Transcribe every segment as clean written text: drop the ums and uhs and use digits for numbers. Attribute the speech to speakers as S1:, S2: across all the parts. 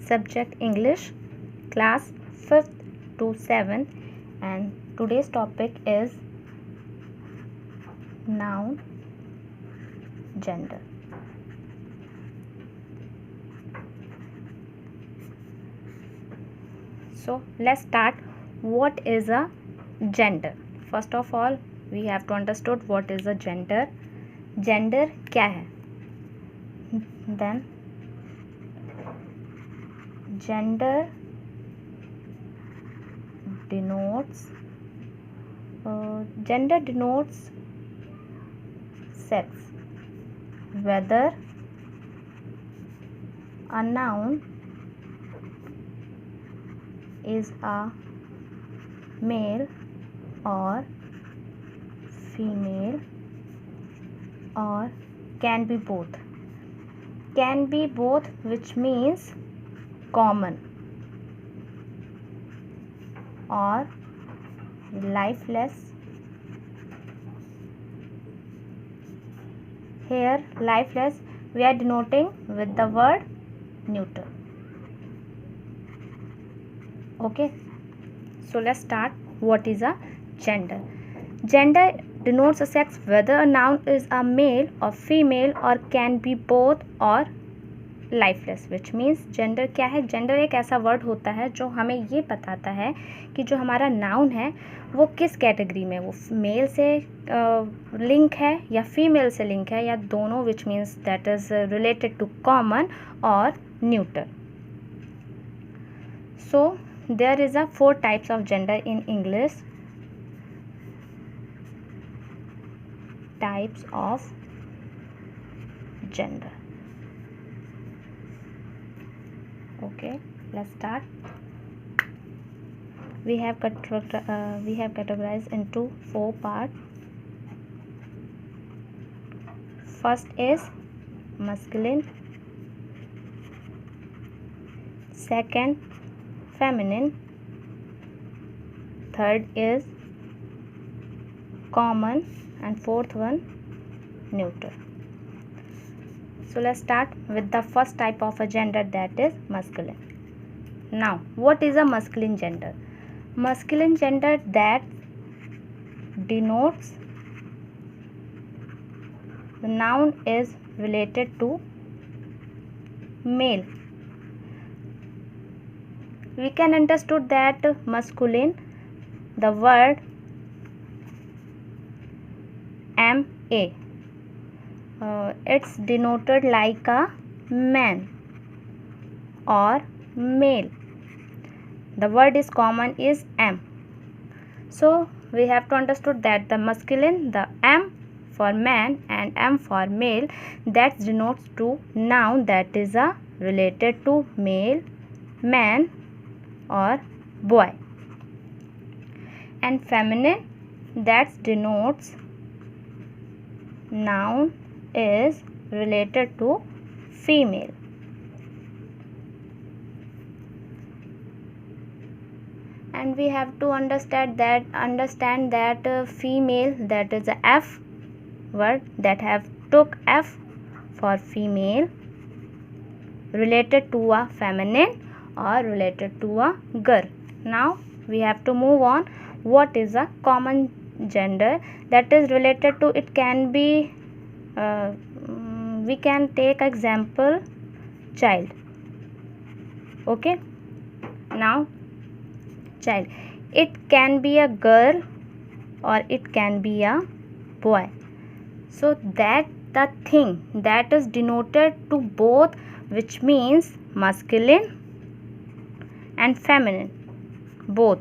S1: subject English, class 5th to 7th, and today's topic is noun, gender. So let's start. What is a gender? First of all, we have to understand what is a gender. Gender क्या है? Then gender denotes sex, whether a noun is a male or female or can be both. Can be both, which means common or lifeless. Here lifeless we are denoting with the word neuter. Okay, so let's start. What is a gender? Gender denotes a sex, whether a noun is a male or female or can be both or lifeless, which means gender क्या है? Gender एक ऐसा word होता है जो हमें ये बताता है कि जो हमारा नाउन है वो किस कैटेगरी में, वो मेल से लिंक है या फीमेल से लिंक है या दोनों, which means that is related to common और neuter. So there is a 4 types of gender in English. Types of gender. Okay, let's start. We have categorized into 4 parts. First is masculine, second feminine, third is common, and fourth one neuter. So let's start with the first type of a gender, that is masculine. Now, what is a masculine gender? Masculine gender that denotes the noun is related to male. We can understood that masculine, the word MA, it's denoted like a man or male. The word is common is M. So we have to understood that the masculine, the M for man and M for male, that denotes to noun that is a related to male, man or boy. And feminine, that denotes noun is related to female. And we have to understand that female, that is a F word, that have took F for female, related to a feminine or related to a girl. Now we have to move on. What is a common gender? That is related to, it can be we can take example child. Okay, now child, it can be a girl or it can be a boy. So that the thing that is denoted to both, which means masculine and feminine both,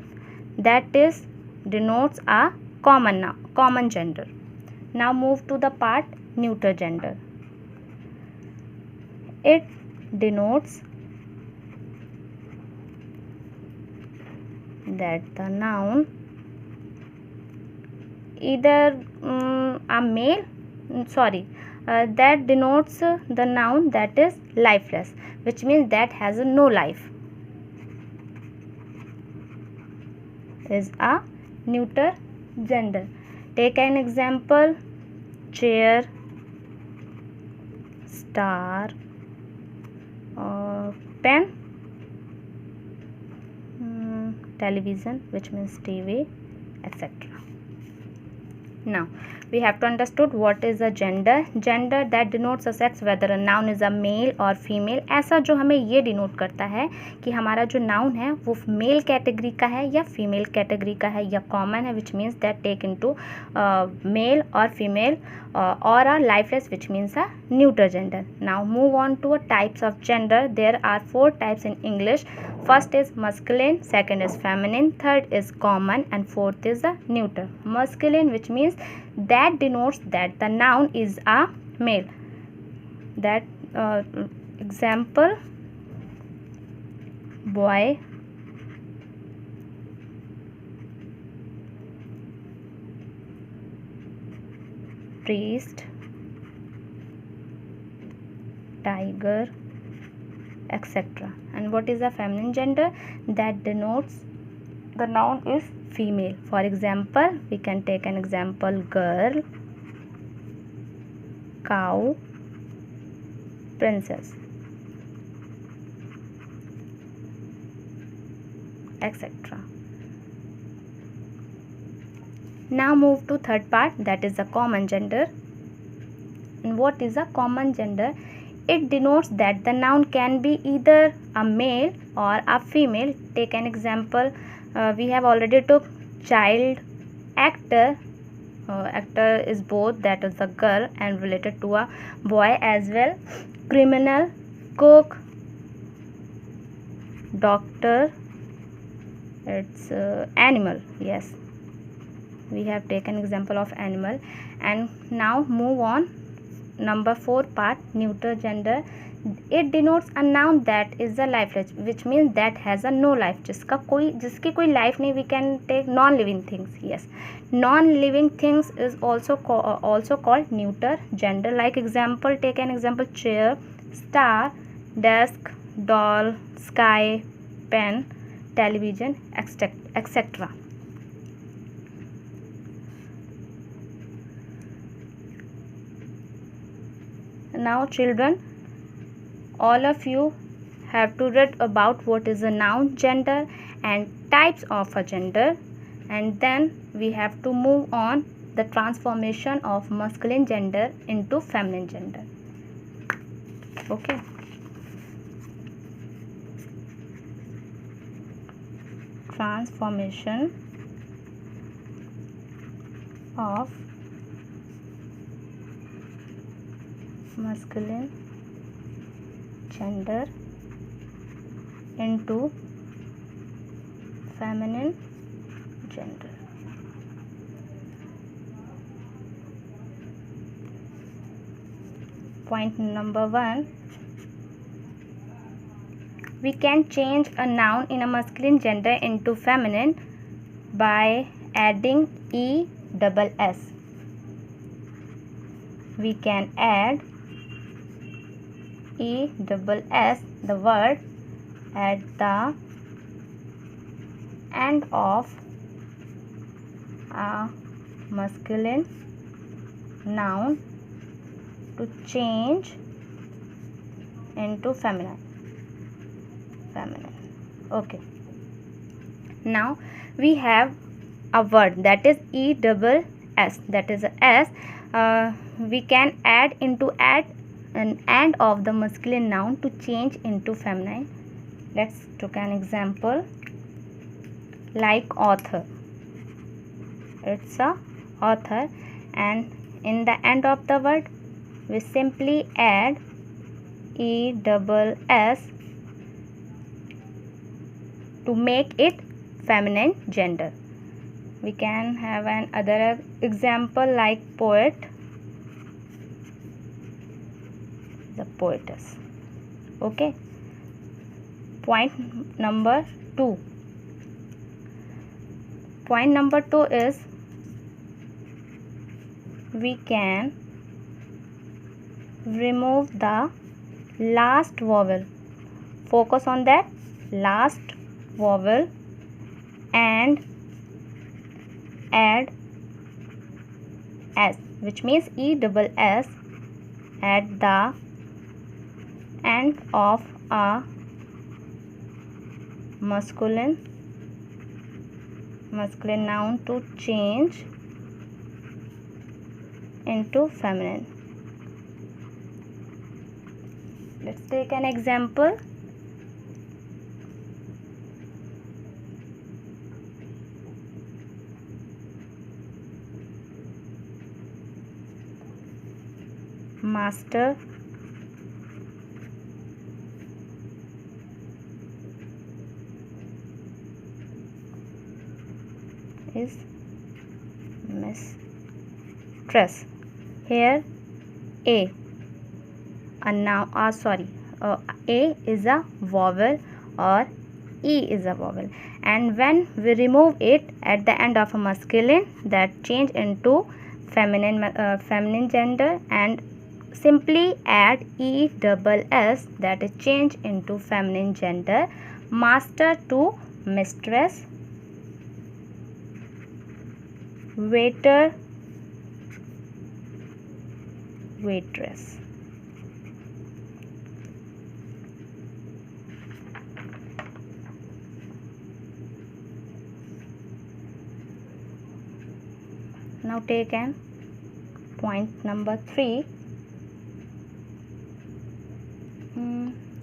S1: that is denotes a common gender. Now move to the part neuter gender. It denotes that the noun either a male, that denotes the noun that is lifeless, which means that has no life, is a neuter gender. Take an example: chair, star, pen, television, which means TV, etc. Now we have to understood what is a gender. Gender that denotes a sex, whether a noun is a male or female. ऐसा जो हमें ये denote करता है कि हमारा जो noun है वो मेल कैटेगरी का है या फीमेल कैटेगरी का है या कॉमन है, which means that take into male और female, or a lifeless, which means a neuter gender. Now move on to a types of gender. There are 4 types in English. First is masculine, second is feminine, third is common, and fourth is the neuter. Masculine, which means that denotes that the noun is a male. That example, boy, priest, tiger, etc. And what is the feminine gender? That denotes the noun is female. For example, we can take an example, girl, cow, princess, etc. Now move to third part, that is the common gender. And what is a common gender? It denotes that the noun can be either a male or a female. Take an example, we have already took child, actor. Actor is both, that is a girl and related to a boy as well. Criminal, cook, doctor, it's animal. Yes, we have taken example of animal. And now move on, number 4 part, neuter gender. It denotes a noun that is a lifeless, which means that has a no life, जिसकी कोई life नहीं. We can take non-living things. Yes, non-living things is also called neuter gender. Like example, take an example, chair, star, desk, doll, sky, pen, television, etc. Now children, all of you have to read about what is a noun, gender and types of a gender, and then we have to move on the transformation of masculine gender into feminine gender. Okay. Transformation of masculine gender into feminine gender. Point number 1, we can change a noun in a masculine gender into feminine by adding ESS. We can add ESS, the word, at the end of a masculine noun to change into feminine. Okay. Now we have a word that is ESS, that is a S. We can add an end of the masculine noun to change into feminine. Let's take an example, like author. It's a author, and in the end of the word we simply add ESS to make it feminine gender. We can have another example like poet, the poetess. Okay. Point number 2. Point number 2 is we can remove the last vowel. Focus on that last vowel and add S, which means ESS at the end of a masculine masculine noun to change into feminine. Let's take an example. Master is mistress. Here A is a vowel or E is a vowel, and when we remove it at the end of a masculine, that change into feminine gender, and simply add ESS, that is change into feminine gender. Master to mistress, waiter, waitress. Now take an point number 3.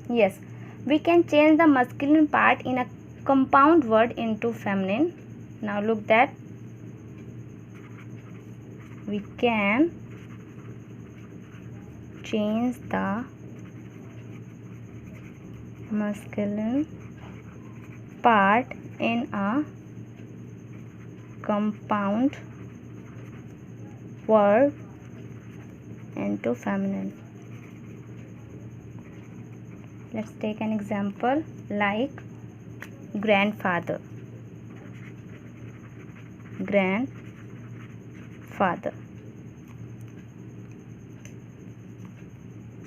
S1: Yes, we can change the masculine part in a compound word into feminine. Now look that we can change the masculine part in a compound word into feminine. Let's take an example like grandfather. Grandfather.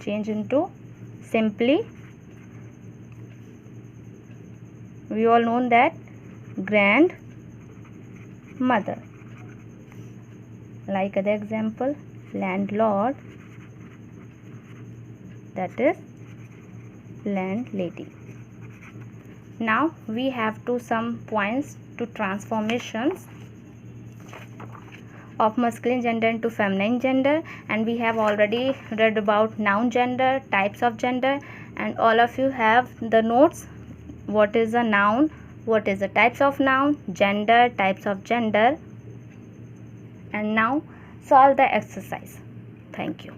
S1: Change into simply, we all know that, grandmother. Like other example, landlord, that is landlady. Now we have some points to transformations of masculine gender into feminine gender, and we have already read about noun gender, types of gender, and all of you have the notes. What is a noun, what is the types of noun, gender, types of gender. And now solve the exercise. Thank you.